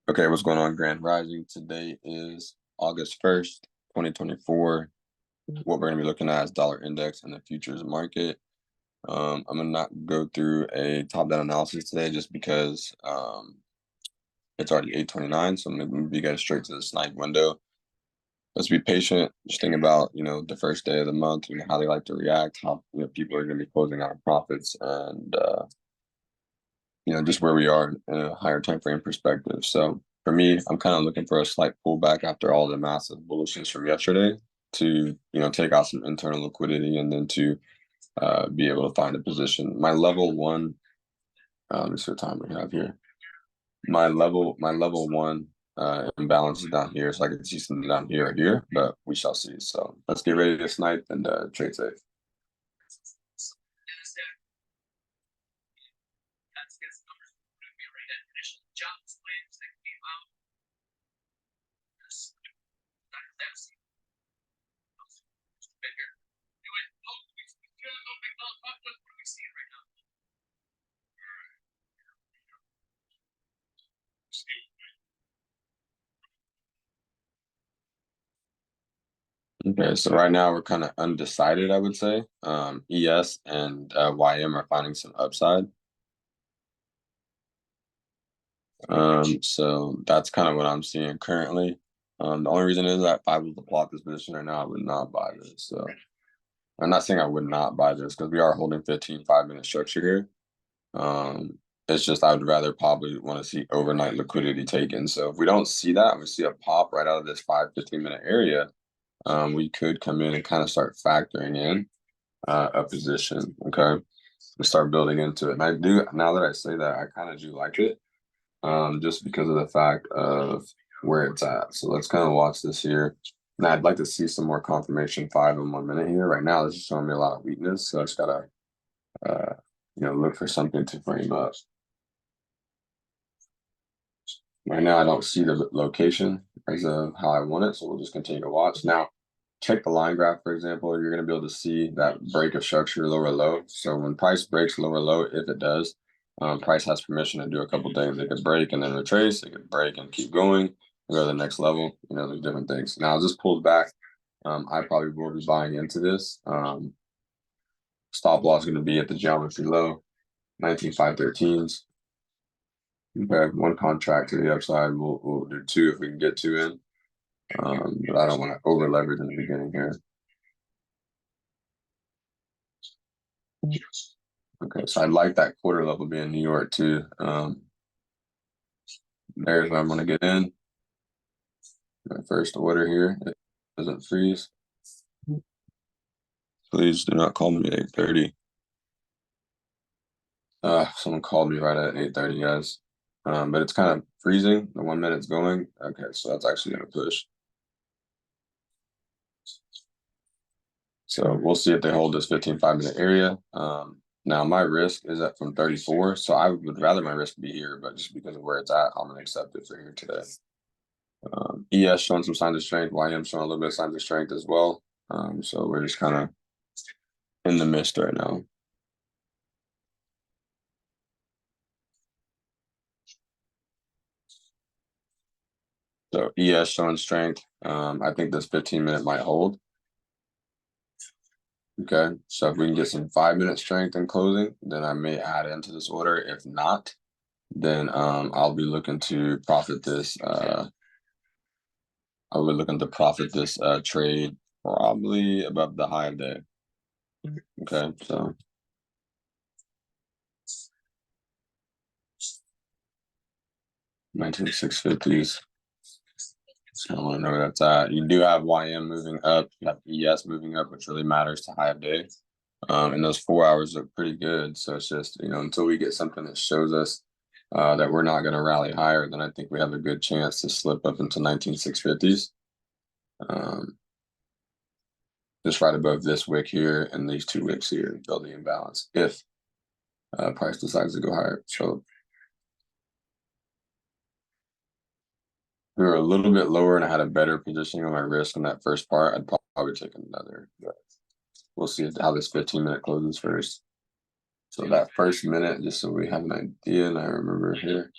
Okay, what's going on, Grand Rising? Today is August 1st, 2024. What we're going to be looking at is dollar index and the futures market. I'm going to not go through a top-down analysis today just because it's already 8:29, so maybe we get straight to the snipe window. Let's be patient. Just think about, the first day of the month, how they like to react, how, people are going to be closing out profits and, just where we are in a higher time frame perspective. So for me, I'm kind of looking for a slight pullback after all the massive bullishness from yesterday to, take out some internal liquidity and then to be able to find a position. My level one, let me see what time we have here. My level one imbalance is down here, so I can see something down here or here, but we shall see. So let's get ready to snipe and trade safe. Okay, so right now we're kind of undecided, I would say. ES and YM are finding some upside. So that's kind of what I'm seeing currently. The only reason is that if I was to plot this position right now, I would not buy this. So I'm not saying I would not buy this because we are holding 15 5-minute structure here. It's just I would rather probably want to see overnight liquidity taken. So if we don't see that, and we see a pop right out of this 15-minute area, we could come in and kind of start factoring in a position. Okay, we start building into it. And I do, now that I say that, I kind of do like it, just because of the fact of where it's at. So let's kind of watch this here. Now I'd like to see some more confirmation 5 in 1 minute here. Right now, this is showing me a lot of weakness, so I just gotta, look for something to frame up. Right now, I don't see the location as of how I want it, so we'll just continue to watch. Now, check the line graph, for example. You're going to be able to see that break of structure lower low. So when price breaks lower low, if it does, price has permission to do a couple things. It could break and then retrace. It could break and keep going, go to the next level. There's different things. Now, as this pulls back, I probably will be buying into this. Stop loss is going to be at the geometry low, 19,513s. Okay, one contract to the upside. We'll do two if we can get two in. But I don't want to over leverage in the beginning here. Okay, so I like that quarter level being New York too. There's where I'm going to get in. My first order here. It doesn't freeze. Please do not call me at 8:30. Someone called me right at 8:30, guys. But it's kind of freezing. The 1 minute's going. Okay, so that's actually going to push. So we'll see if they hold this 15 5-minute area. Now my risk is at from 34, so I would rather my risk be here, but just because of where it's at, I'm gonna accept it for here today. ES showing some signs of strength, YM showing a little bit of signs of strength as well. So we're just kind of in the mist right now. So ES showing strength. I think this 15-minute might hold. Okay, so if we can get some 5-minute strength in closing, then I may add into this order. If not, then I'll be looking to profit this. I'll be looking to profit this trade probably above the high of day. Okay, so 19,650s. I want to know where that's at. You do have YM moving up, you have ES moving up, which really matters to high of day. And those 4 hours look pretty good. So it's just, until we get something that shows us that we're not going to rally higher, then I think we have a good chance to slip up into 19,650s. Just right above this wick here and these two wicks here, build the imbalance if price decides to go higher. So we were a little bit lower and I had a better positioning on my risk on that first part. I'd probably take another, but we'll see how this 15-minute closes first. So that first minute, just so we have an idea, and I remember here.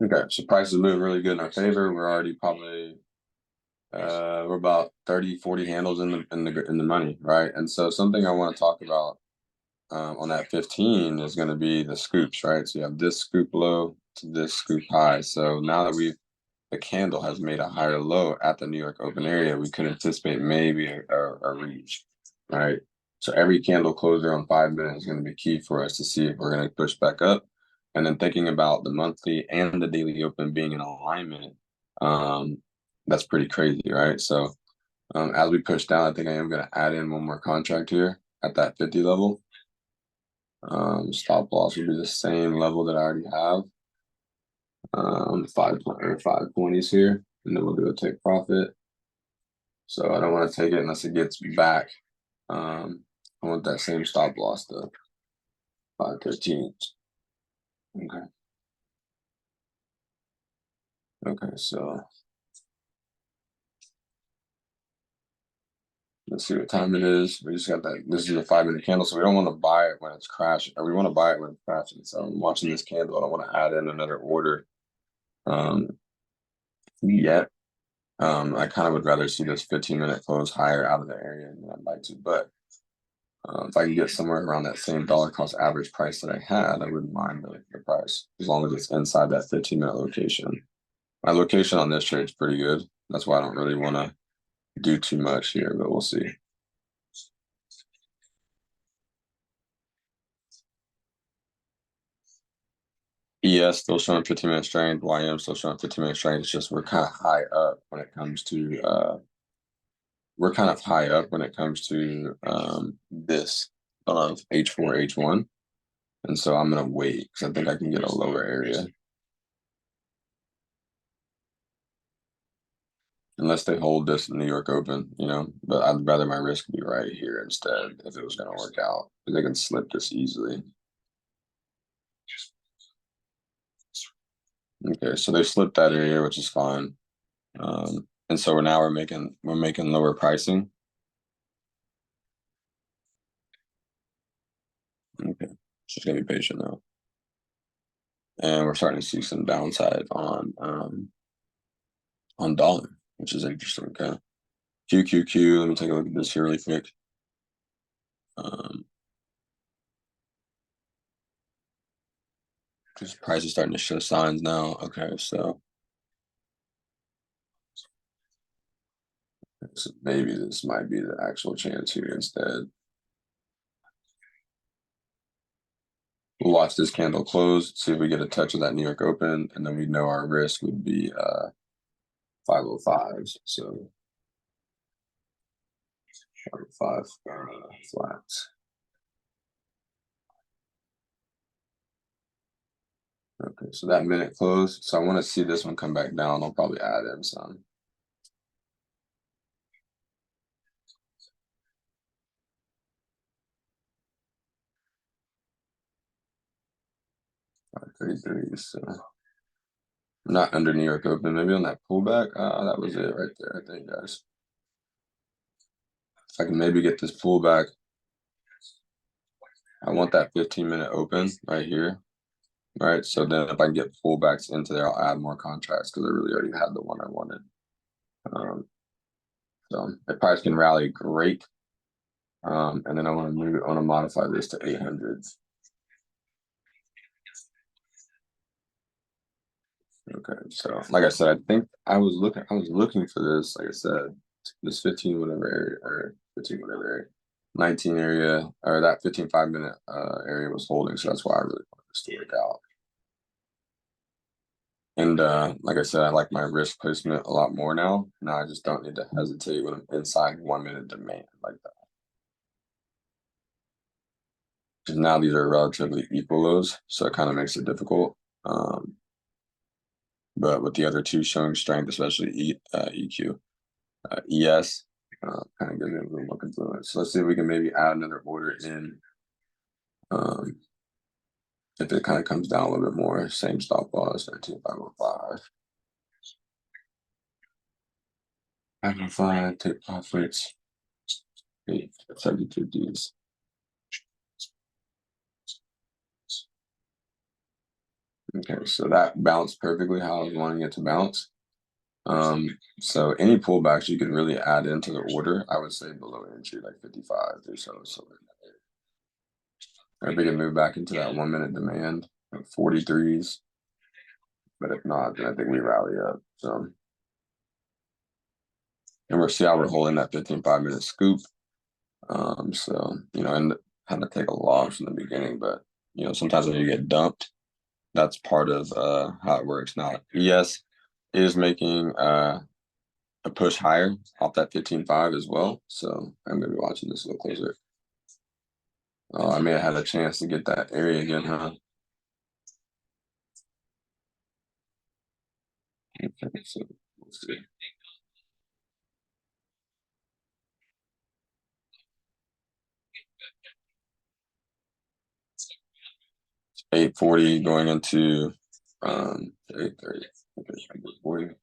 Okay, so price is moving really good in our favor. We're already probably we're about 30, 40 handles in the money, right? And so something I want to talk about on that 15 is going to be the scoops, right? So you have this scoop low to this scoop high. So now that the candle has made a higher low at the New York open area, we could anticipate maybe a reach, right? So every candle closure on 5 minutes is going to be key for us to see if we're going to push back up. And then thinking about the monthly and the daily open being in alignment, um, that's pretty crazy, right? So as we push down, I think I am going to add in one more contract here at that 50 level. Stop loss will be the same level that I already have. 520s here, and then we'll do a take profit. So I don't want to take it unless it gets back. I want that same stop loss though. 513. Okay. Okay, so let's see what time it is. We just got that. This is a 5 minute candle, so we don't want to buy it when it's crashing, or we want to buy it when it's crashing. So I'm watching this candle. I don't want to add in another order um, yet. I kind of would rather see this 15-minute close higher out of the area than I'd like to, but if I can get somewhere around that same dollar cost average price that I had, I wouldn't mind the price as long as it's inside that 15-minute location. My location on this trade is pretty good. That's why I don't really want to do too much here, but we'll see. ES still showing 15-minute strength. YM still showing 15-minute strength. It's just we're kind of high up when it comes to this of H4, H1. And so I'm gonna wait because I think I can get a lower area. Unless they hold this New York Open, but I'd rather my risk be right here instead if it was gonna work out. Because they can slip this easily. Okay, so they slipped that area, which is fine. And so we're making lower pricing. Okay, just gotta be patient now. And we're starting to see some downside on dollar, which is interesting. Okay. QQQ, let me take a look at this here really quick. Because price is starting to show signs now. Okay, so maybe this might be the actual chance here instead. We'll watch this candle close, see if we get a touch of that New York Open, and then we know our risk would be 505s. So 505 flats. Okay, so that minute close. So I want to see this one come back down. I'll probably add in some. 533. So not under New York Open. Maybe on that pullback. That was it right there, I think, guys. If I can maybe get this pullback, I want that 15-minute open right here. Right. So then if I get pullbacks into there, I'll add more contracts because I really already had the one I wanted. So if price can rally, great. And then I want to modify this to 800s. Okay, so like I said, I think I was looking for this, like I said, this 15 whatever area or 15 whatever area, 19 area, or that 15 5-minute area was holding, so that's why I really wanted this to work out. And like I said, I like my risk placement a lot more now. Now I just don't need to hesitate when I'm inside 1 minute demand like that. Because now these are relatively equal lows, so it kind of makes it difficult. But with the other two showing strength, especially EQ, ES, kind of gives me a little more influence. So let's see if we can maybe add another order in. If it kind of comes down a little bit more, same stop loss, 19505. 505, take profits. 72 Ds. Okay, so that bounced perfectly how I was wanting it to bounce. So any pullbacks you can really add into the order, I would say below entry, like 55 or so. So if we can move back into that 1 minute demand, like 43s. But if not, then I think we rally up. So, and we'll see how we're holding that 15 5 minute scoop. So, and kind of take a loss in the beginning, but sometimes when you get dumped, that's part of how it works. Now, ES is making a push higher off that 15.5 as well. So I'm gonna be watching this a little closer. Oh, I may have had a chance to get that area again, huh? Okay, so we'll see. 840 going into 830. Okay, 840.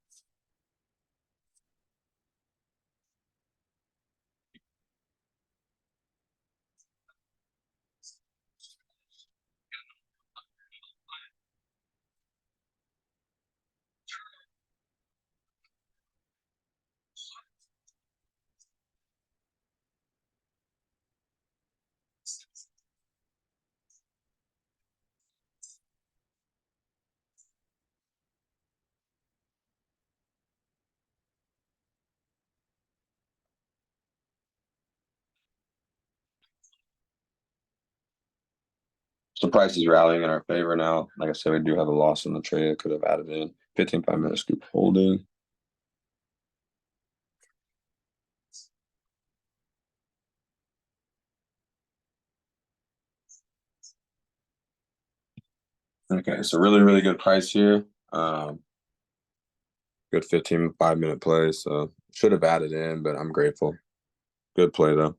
So price is rallying in our favor now. Like I said, we do have a loss in the trade. Could have added in 15 5 minute scoop holding. Okay, so really, really good price here. Good 15 5 minute play. So should have added in, but I'm grateful. Good play though.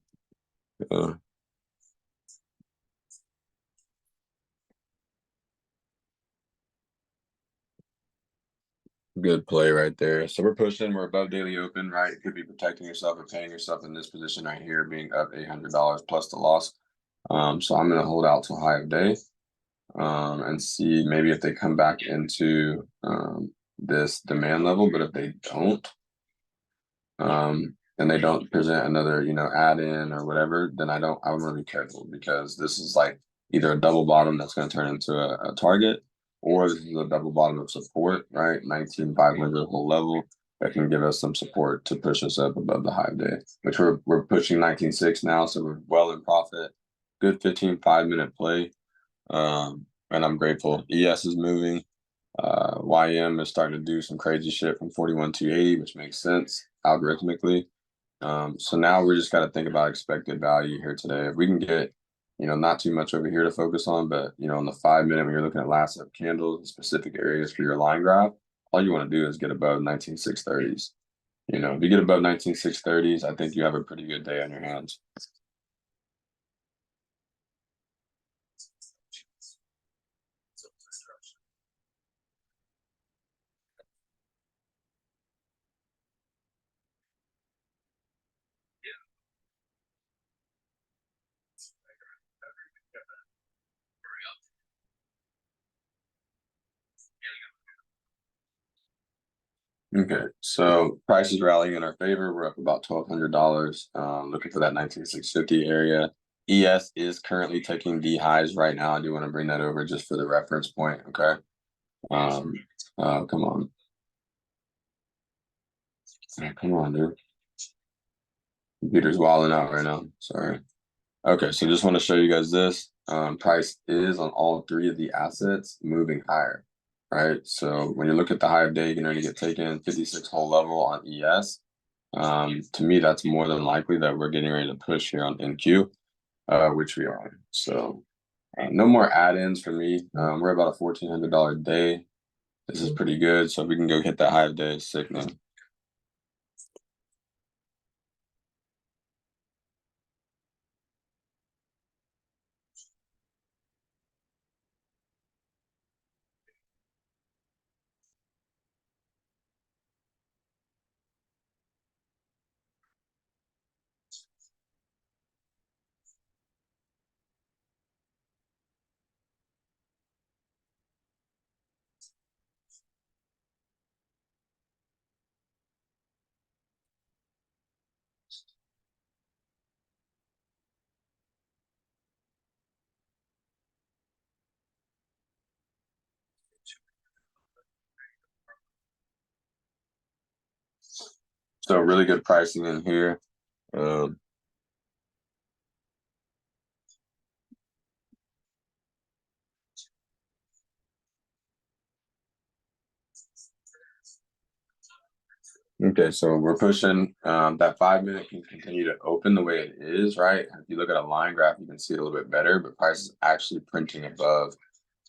Good play right there. So we're pushing. We're above daily open, right? It could be protecting yourself or paying yourself in this position right here, being up $800 plus the loss. So I'm gonna hold out till high of day, and see maybe if they come back into this demand level. But if they don't, and they don't present another, add in or whatever, then I'm really careful because this is like either a double bottom that's going to turn into a target, or this is a double bottom of support, right? 19,500 whole level that can give us some support to push us up above the high day, which we're pushing 19.6 now. So we're well in profit. Good 15 5 minute play. And I'm grateful. ES is moving. YM is starting to do some crazy shit from 41 to 80, which makes sense algorithmically. So now we just got to think about expected value here today. If we can get, not too much over here to focus on, but on the 5 minute when you're looking at last up candles and specific areas for your line graph, all you want to do is get above 19,630s. If you get above 19,630s, I think you have a pretty good day on your hands. Okay, so price is rallying in our favor. We're up about $1,200. Looking for that 19,650 area. ES is currently taking D highs right now. I do want to bring that over just for the reference point. Okay. Um, come on. Come on, dude. Computer's wilding out right now. Sorry. Okay, so just want to show you guys this. Price is on all three of the assets moving higher, right? So when you look at the high of day, you can already get taken 56 whole level on ES. To me, that's more than likely that we're getting ready to push here on NQ, which we are. So no more add-ins for me. We're about a $1,400 day. This is pretty good. So if we can go hit that high of day, sickening. So really good pricing in here. Okay, so we're pushing that 5 minute can continue to open the way it is, right? If you look at a line graph, you can see it a little bit better, but price is actually printing above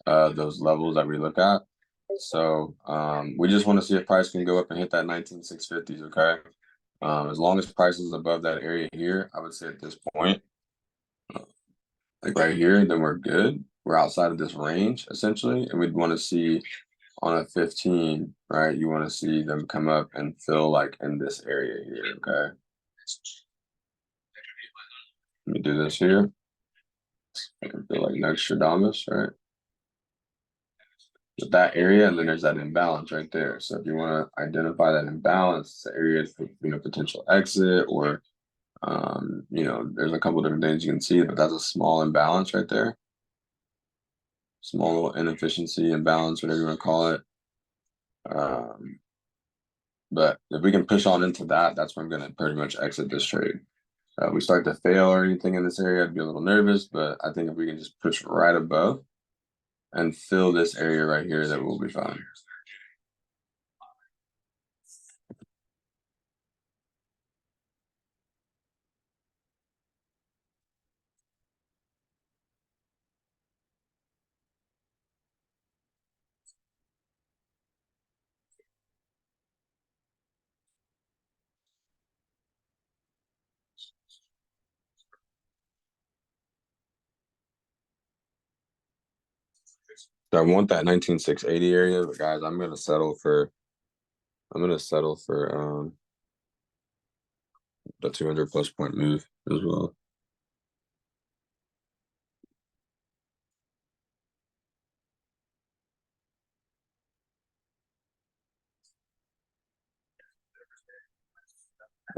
those levels that we look at. So we just want to see if price can go up and hit that 19,650s, okay? As long as price is above that area here, I would say at this point, like right here, then we're good. We're outside of this range essentially, and we'd want to see on a 15, right? You want to see them come up and fill like in this area here, okay? Let me do this here. I can feel like Nostradamus, right? With that area, and then there's that imbalance right there. So if you want to identify that imbalance, it's an area for potential exit, or there's a couple different things you can see, but that's a small imbalance right there. Small little inefficiency, imbalance, whatever you want to call it. But if we can push on into that, that's when I'm going to pretty much exit this trade. We start to fail or anything in this area, I'd be a little nervous, but I think if we can just push right above and fill this area right here, that we'll be fine. So I want that 19,680 area, but guys, I'm gonna settle for the 200 plus point move as well.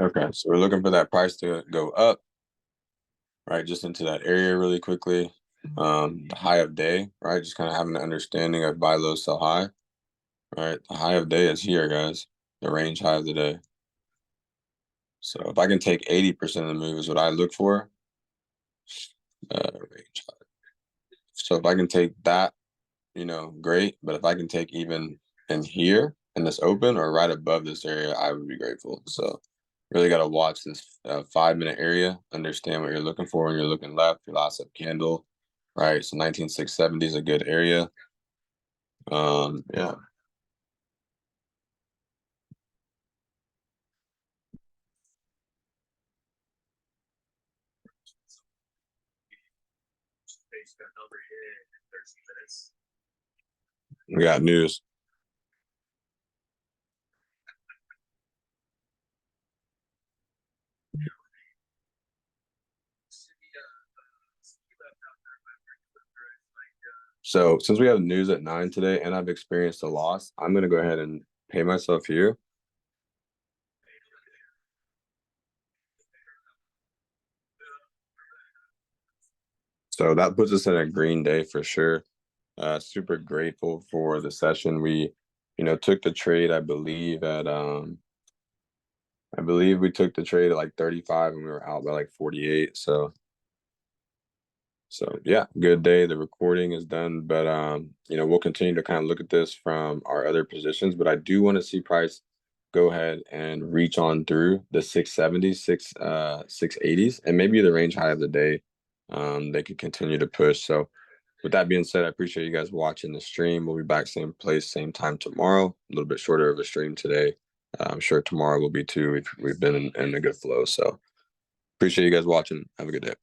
Okay, so we're looking for that price to go up, right? Just into that area really quickly. The high of day, right? Just kind of having an understanding of buy low, sell high, right? The high of day is here, guys. The range high of the day. So if I can take 80% of the move is what I look for. Range high. So if I can take that, great. But if I can take even in here in this open or right above this area, I would be grateful. So really got to watch this 5 minute area, understand what you're looking for when you're looking left, your last up candle, right? So 19,670 is a good area. Yeah. We got news. So since we have news at 9 today and I've experienced a loss, I'm gonna go ahead and pay myself here. So that puts us in a green day for sure. Super grateful for the session. We, took the trade, I believe we took the trade at like 35 and we were out by like 48. So yeah, good day. The recording is done, but we'll continue to kind of look at this from our other positions. But I do want to see price go ahead and reach on through the 670s, 680s, and maybe the range high of the day. They could continue to push. So with that being said, I appreciate you guys watching the stream. We'll be back same place, same time tomorrow. A little bit shorter of a stream today. I'm sure tomorrow will be too. We've been in a good flow. So appreciate you guys watching. Have a good day.